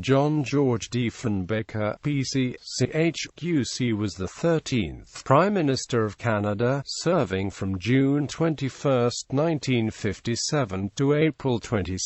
John George Diefenbaker, PCCHQC, was the 13th Prime Minister of Canada, serving from June 21, 1957 to April 22,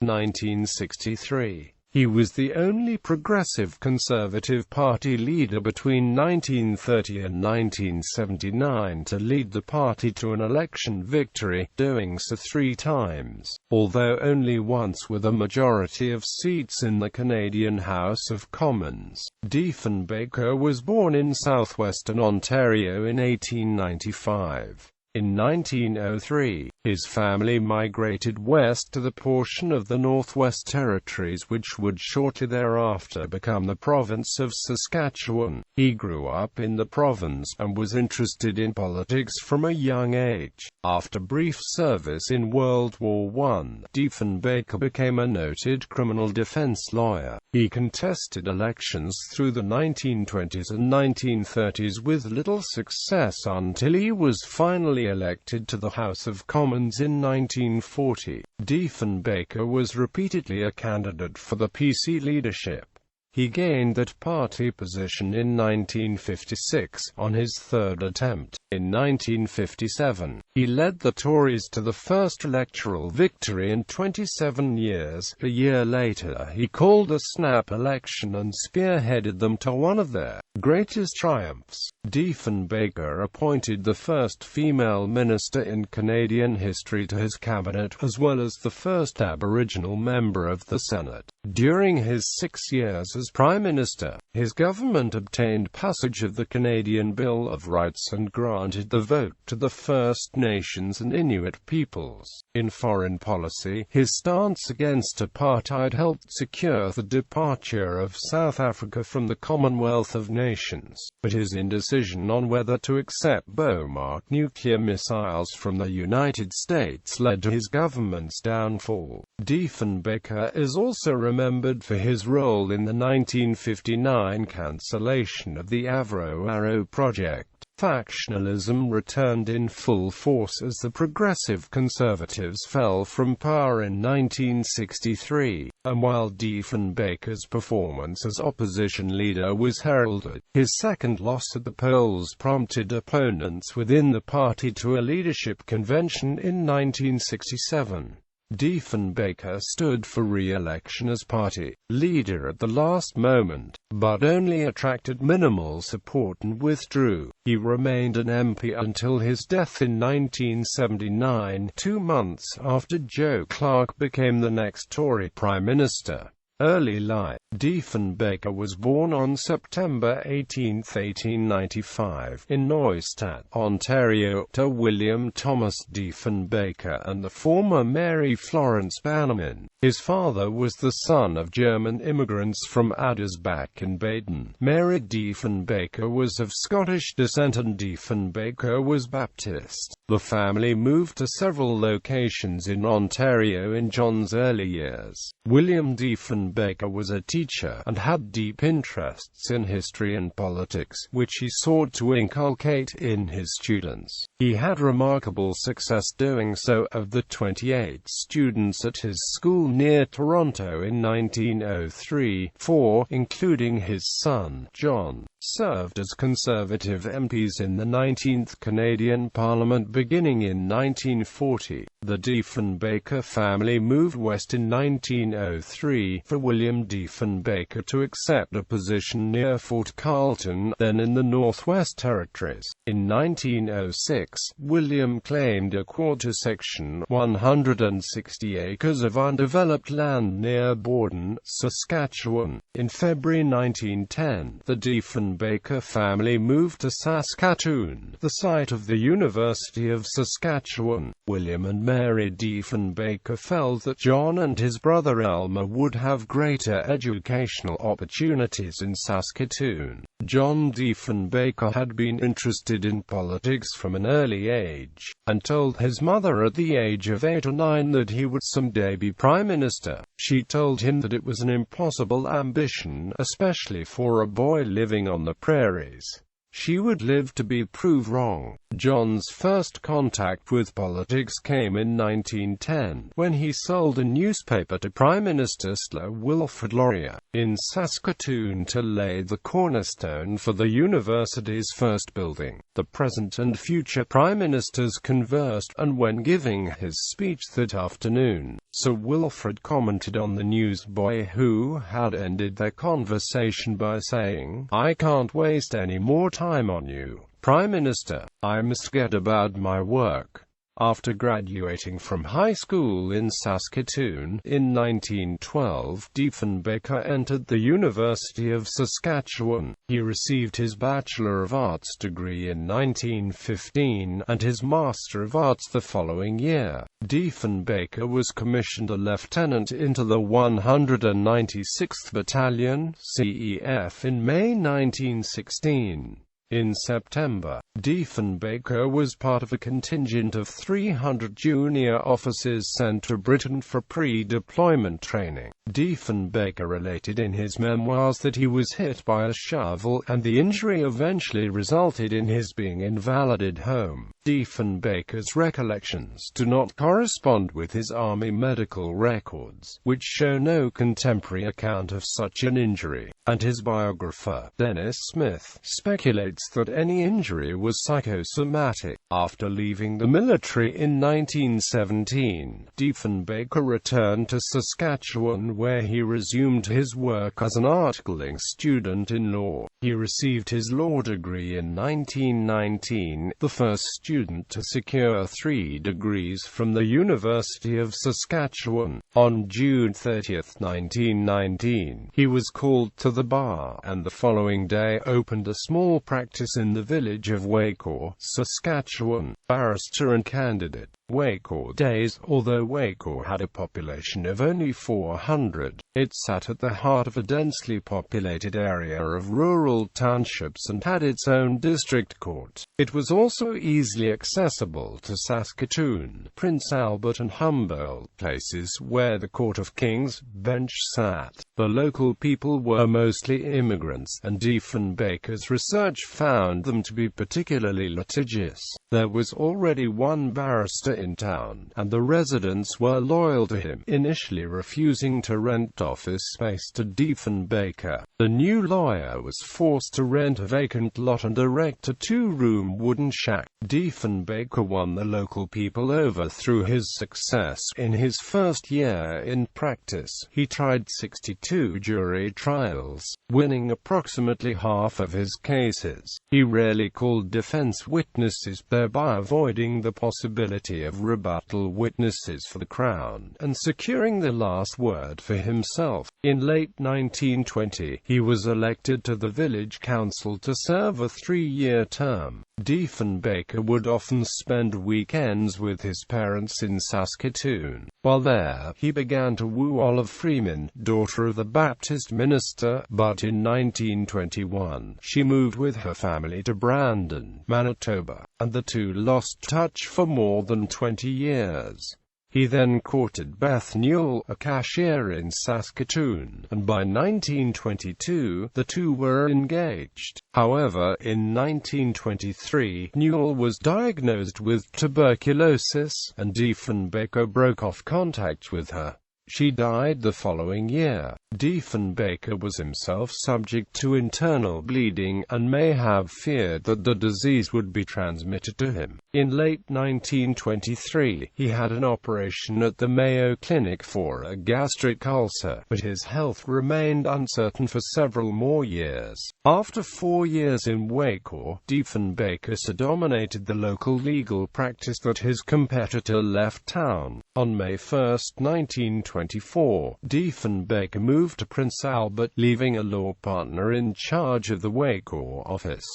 1963. He was the only Progressive Conservative Party leader between 1930 and 1979 to lead the party to an election victory, doing so 3 times, although only once with a majority of seats in the Canadian House of Commons. Diefenbaker was born in southwestern Ontario in 1895. In 1903, his family migrated west to the portion of the Northwest Territories which would shortly thereafter become the province of Saskatchewan. He grew up in the province, and was interested in politics from a young age. After brief service in World War I, Diefenbaker became a noted criminal defense lawyer. He contested elections through the 1920s and 1930s with little success until he was finally elected to the House of Commons in 1940. Diefenbaker was repeatedly a candidate for the PC leadership. He gained that party position in 1956, on his third attempt. In 1957, he led the Tories to the first electoral victory in 27 years. A year later, he called a snap election and spearheaded them to one of their greatest triumphs. Diefenbaker appointed the first female minister in Canadian history to his cabinet, as well as the first Aboriginal member of the Senate. During his 6 years as Prime Minister, his government obtained passage of the Canadian Bill of Rights and granted the vote to the First Nations and Inuit peoples. In foreign policy, his stance against apartheid helped secure the departure of South Africa from the Commonwealth of Nations, but his indecision on whether to accept Bomark nuclear missiles from the United States led to his government's downfall. Diefenbaker is also remembered for his role in the 1959 cancellation of the Avro-Arrow project. Factionalism returned in full force as the Progressive Conservatives fell from power in 1963, and while Diefenbaker's performance as opposition leader was heralded, his second loss at the polls prompted opponents within the party to a leadership convention in 1967. Diefenbaker stood for re-election as party leader at the last moment, but only attracted minimal support and withdrew. He remained an MP until his death in 1979, 2 months after Joe Clark became the next Tory Prime Minister. Early life. Diefenbaker was born on September 18, 1895, in Neustadt, Ontario, to William Thomas Diefenbaker and the former Mary Florence Bannerman. His father was the son of German immigrants from Addersbach in Baden. Mary Diefenbaker was of Scottish descent and Diefenbaker was Baptist. The family moved to several locations in Ontario in John's early years. William Diefenbaker was a teacher, and had deep interests in history and politics, which he sought to inculcate in his students. He had remarkable success doing so. Of the 28 students at his school near Toronto in 1903, 4, including his son, John, served as Conservative MPs in the 19th Canadian Parliament beginning in 1940. The Diefenbaker family moved west in 1903 for William Diefenbaker to accept a position near Fort Carleton, then in the Northwest Territories. In 1906, William claimed a quarter-section, 160 acres of undeveloped land near Borden, Saskatchewan. In February 1910, the Diefenbaker family moved to Saskatoon, the site of the University of Saskatchewan. William and Mary Diefenbaker felt that John and his brother Elmer would have greater educational opportunities in Saskatoon. John Diefenbaker had been interested in politics from an early age, and told his mother at the age of 8 or 9 that he would someday be Prime Minister. She told him that it was an impossible ambition, especially for a boy living on the prairies. she would live to be proved wrong. John's first contact with politics came in 1910, when he sold a newspaper to Prime Minister Sir Wilfrid Laurier in Saskatoon to lay the cornerstone for the university's first building. The present and future Prime Ministers conversed, and when giving his speech that afternoon, Sir Wilfrid commented on the newsboy who had ended their conversation by saying, "I can't waste any more time on you, Prime Minister. I must get about my work." After graduating from high school in Saskatoon in 1912, Diefenbaker entered the University of Saskatchewan. He received his Bachelor of Arts degree in 1915, and his Master of Arts the following year. Diefenbaker was commissioned a lieutenant into the 196th Battalion, CEF, in May 1916. In September, Diefenbaker was part of a contingent of 300 junior officers sent to Britain for pre-deployment training. Diefenbaker related in his memoirs that he was hit by a shovel, and the injury eventually resulted in his being invalided home. Diefenbaker's recollections do not correspond with his army medical records, which show no contemporary account of such an injury, and his biographer, Dennis Smith, speculates that any injury was psychosomatic. After leaving the military in 1917, Diefenbaker returned to Saskatchewan, where he resumed his work as an articling student in law. He received his law degree in 1919, the first student to secure 3 degrees from the University of Saskatchewan. On June 30, 1919, he was called to the bar, and the following day opened a small practice in the village of Wacor, Saskatchewan. Barrister and candidate. Wacor days. Although Wacor had a population of only 400, it sat at the heart of a densely populated area of rural townships and had its own district court. It was also easily accessible to Saskatoon, Prince Albert and Humboldt, places where the Court of King's Bench sat. The local people were mostly immigrants, and Diefenbaker's research found them to be particularly litigious. There was already one barrister in town, and the residents were loyal to him, initially refusing to rent office space to Diefenbaker. The new lawyer was forced to rent a vacant lot and erect a 2-room wooden shack. Diefenbaker won the local people over through his success. In his first year in practice, he tried 62 jury trials, winning approximately half of his cases. He rarely called defense witnesses, thereby avoiding the possibility of rebuttal witnesses for the Crown, and securing the last word for himself. In late 1920, he was elected to the village council to serve a 3-year term. Diefenbaker would often spend weekends with his parents in Saskatoon. While there, he began to woo Olive Freeman, daughter of the Baptist minister, but in 1921, she moved with her family to Brandon, Manitoba, and the two lost touch for more than 20 years. He then courted Beth Newell, a cashier in Saskatoon, and by 1922, the two were engaged. However, in 1923, Newell was diagnosed with tuberculosis, and Diefenbaker broke off contact with her. She died the following year. Diefenbaker was himself subject to internal bleeding, and may have feared that the disease would be transmitted to him. In late 1923, he had an operation at the Mayo Clinic for a gastric ulcer, but his health remained uncertain for several more years. After 4 years in Wacor, Diefenbaker so dominated the local legal practice that his competitor left town. On May 1, 1924, Diefenbaker moved to Prince Albert, leaving a law partner in charge of the Wacor office.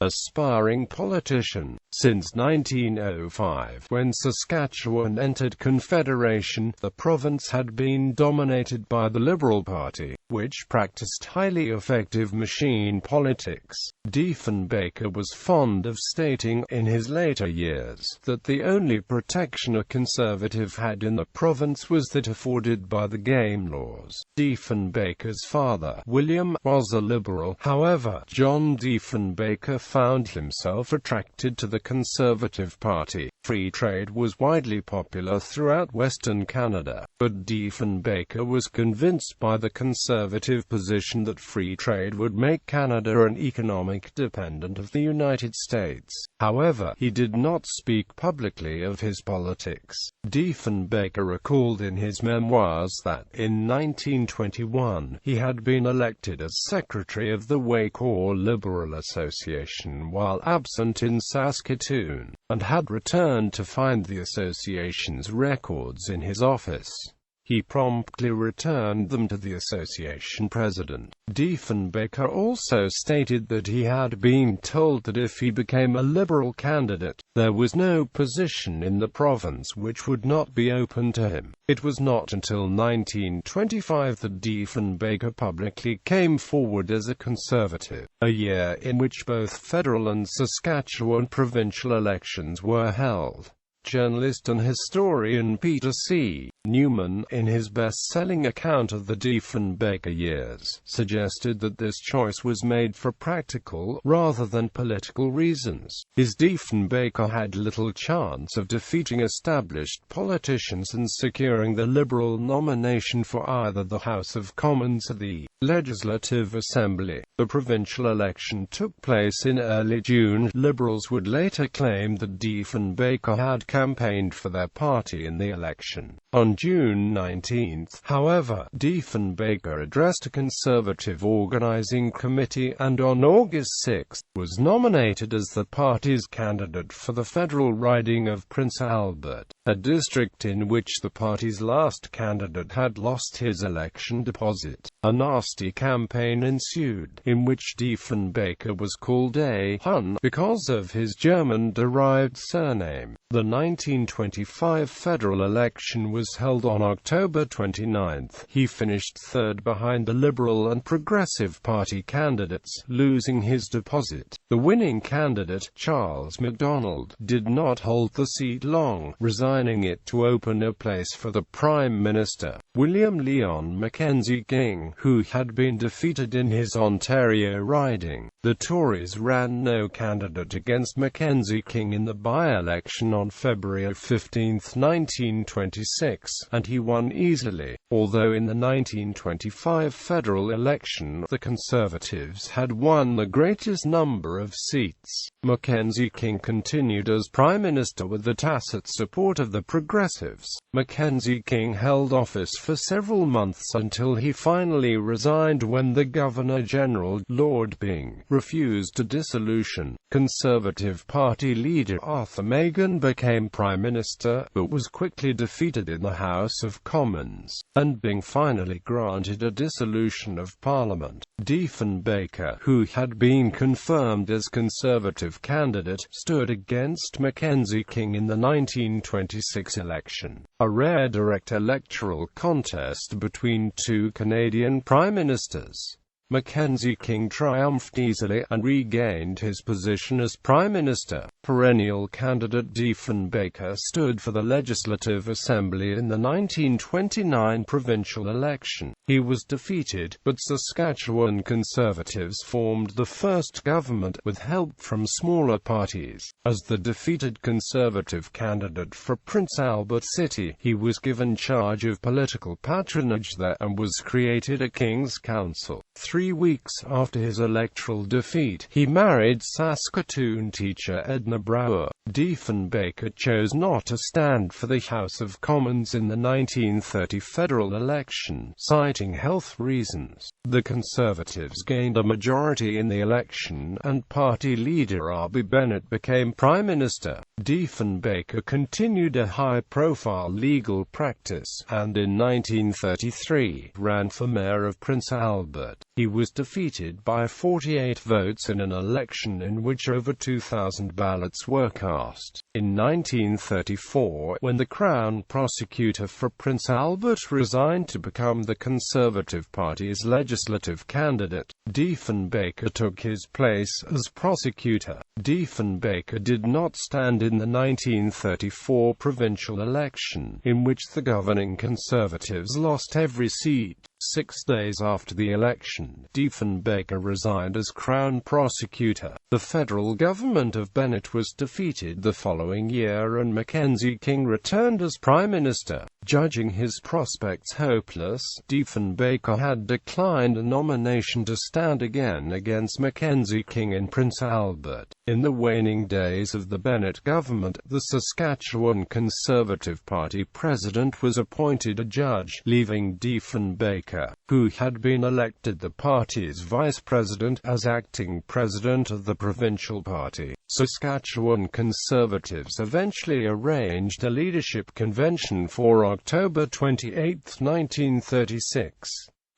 Aspiring politician. Since 1905, when Saskatchewan entered Confederation, the province had been dominated by the Liberal Party, which practiced highly effective machine politics. Diefenbaker was fond of stating, in his later years, that the only protection a conservative had in the province was that afforded by the game laws. Diefenbaker's father, William, was a Liberal. However, John Diefenbaker found himself attracted to the Conservative Party. Free trade was widely popular throughout Western Canada, but Diefenbaker was convinced by the Conservative position that free trade would make Canada an economic dependent of the United States. However, he did not speak publicly of his politics. Diefenbaker recalled in his memoirs that, in 1921, he had been elected as secretary of the Wacore Liberal Association while absent in Saskatchewan, and had returned to find the association's records in his office. He promptly returned them to the association president. Diefenbaker also stated that he had been told that if he became a Liberal candidate, there was no position in the province which would not be open to him. It was not until 1925 that Diefenbaker publicly came forward as a Conservative, a year in which both federal and Saskatchewan provincial elections were held. Journalist and historian Peter C. Newman, in his best-selling account of the Diefenbaker years, suggested that this choice was made for practical, rather than political reasons. His Diefenbaker had little chance of defeating established politicians and securing the Liberal nomination for either the House of Commons or the Legislative Assembly. The provincial election took place in early June. Liberals would later claim that Diefenbaker had campaigned for their party in the election. On June 19, however, Diefenbaker addressed a Conservative organizing committee and on August 6 was nominated as the party's candidate for the federal riding of Prince Albert, a district in which the party's last candidate had lost his election deposit. A nasty campaign ensued, in which Diefenbaker was called a Hun because of his German-derived surname. The 1925 federal election was held on October 29. He finished third behind the Liberal and Progressive Party candidates, losing his deposit. The winning candidate, Charles MacDonald, did not hold the seat long, resigning it to open a place for the Prime Minister, William Leon Mackenzie King, who had been defeated in his Ontario riding. The Tories ran no candidate against Mackenzie King in the by-election on February 15, 1926, and he won easily. Although in the 1925 federal election, the Conservatives had won the greatest number of seats, Mackenzie King continued as Prime Minister with the tacit support of the Progressives. Mackenzie King held office for several months until he finally resigned when the Governor-General, Lord Byng, refused a dissolution. Conservative Party leader Arthur Meighen became Prime Minister, but was quickly defeated in the House of Commons, and Byng finally granted a dissolution of Parliament. Diefenbaker, who had been confirmed as Conservative candidate, stood against Mackenzie King in the 1926 election, a rare direct electoral contest between two Canadian prime ministers. Mackenzie King triumphed easily and regained his position as Prime Minister. Perennial candidate Diefenbaker stood for the Legislative Assembly in the 1929 provincial election. He was defeated, but Saskatchewan Conservatives formed the first government with help from smaller parties. As the defeated Conservative candidate for Prince Albert City, he was given charge of political patronage there and was created a King's Council. 3 weeks after his electoral defeat, he married Saskatoon teacher Edna Brower. Diefenbaker chose not to stand for the House of Commons in the 1930 federal election, citing health reasons. The Conservatives gained a majority in the election, and party leader R.B. Bennett became Prime Minister. Diefenbaker continued a high-profile legal practice, and in 1933, ran for mayor of Prince Albert. He was defeated by 48 votes in an election in which over 2,000 ballots were cast. In 1934, when the Crown prosecutor for Prince Albert resigned to become the Conservative Party's legislative candidate, Diefenbaker took his place as prosecutor. Diefenbaker did not stand in the 1934 provincial election, in which the governing Conservatives lost every seat. 6 days after the election, Diefenbaker resigned as Crown Prosecutor. The federal government of Bennett was defeated the following year and Mackenzie King returned as Prime Minister. Judging his prospects hopeless, Diefenbaker had declined a nomination to stand again against Mackenzie King in Prince Albert. In the waning days of the Bennett government, the Saskatchewan Conservative Party president was appointed a judge, leaving Diefenbaker, who had been elected the party's vice president, as acting president of the provincial party. Saskatchewan Conservatives eventually arranged a leadership convention for October 28, 1936.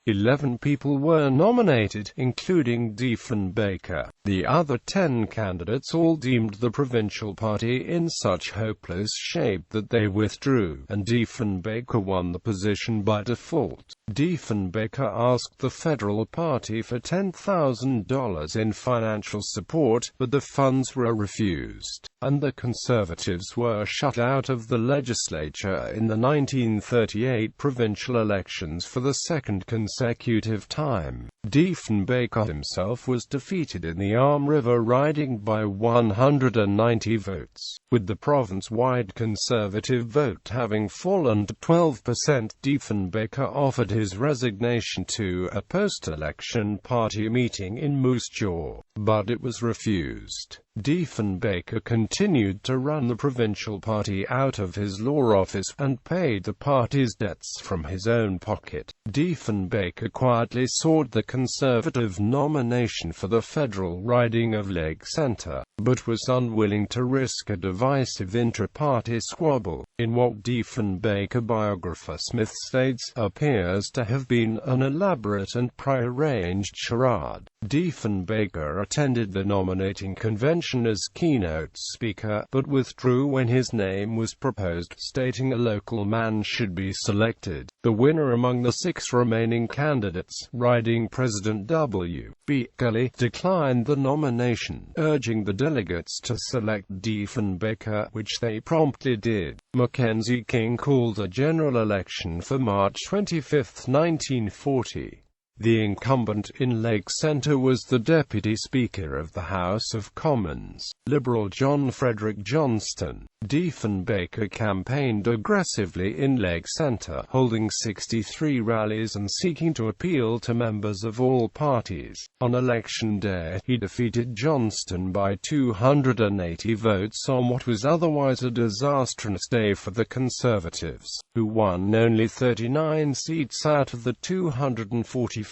11 people were nominated, including Diefenbaker. The other 10 candidates all deemed the provincial party in such hopeless shape that they withdrew, and Diefenbaker won the position by default. Diefenbaker asked the federal party for $10,000 in financial support, but the funds were refused, and the Conservatives were shut out of the legislature in the 1938 provincial elections for the second consecutive time. Diefenbaker himself was defeated in the Arm River riding by 190 votes, with the province-wide Conservative vote having fallen to 12%. Diefenbaker offered his resignation to a post-election party meeting in Moose Jaw, but it was refused. Diefenbaker continued to run the provincial party out of his law office, and paid the party's debts from his own pocket. Diefenbaker quietly sought the Conservative nomination for the federal riding of Lake Centre, but was unwilling to risk a divisive intra-party squabble, in what Diefenbaker biographer Smith states appears to have been an elaborate and prearranged charade. Diefenbaker attended the nominating convention as keynote speaker, but withdrew when his name was proposed, stating a local man should be selected. The winner among the 6 remaining candidates, riding President W. B. Kelly, declined the nomination, urging the delegates to select Diefenbaker, which they promptly did. Mackenzie King called a general election for March 25, 1940. The incumbent in Lake Centre was the Deputy Speaker of the House of Commons, Liberal John Frederick Johnston. Diefenbaker campaigned aggressively in Lake Centre, holding 63 rallies and seeking to appeal to members of all parties. On election day, he defeated Johnston by 280 votes on what was otherwise a disastrous day for the Conservatives, who won only 39 seats out of the 245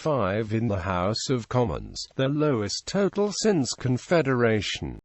in the House of Commons, their lowest total since Confederation.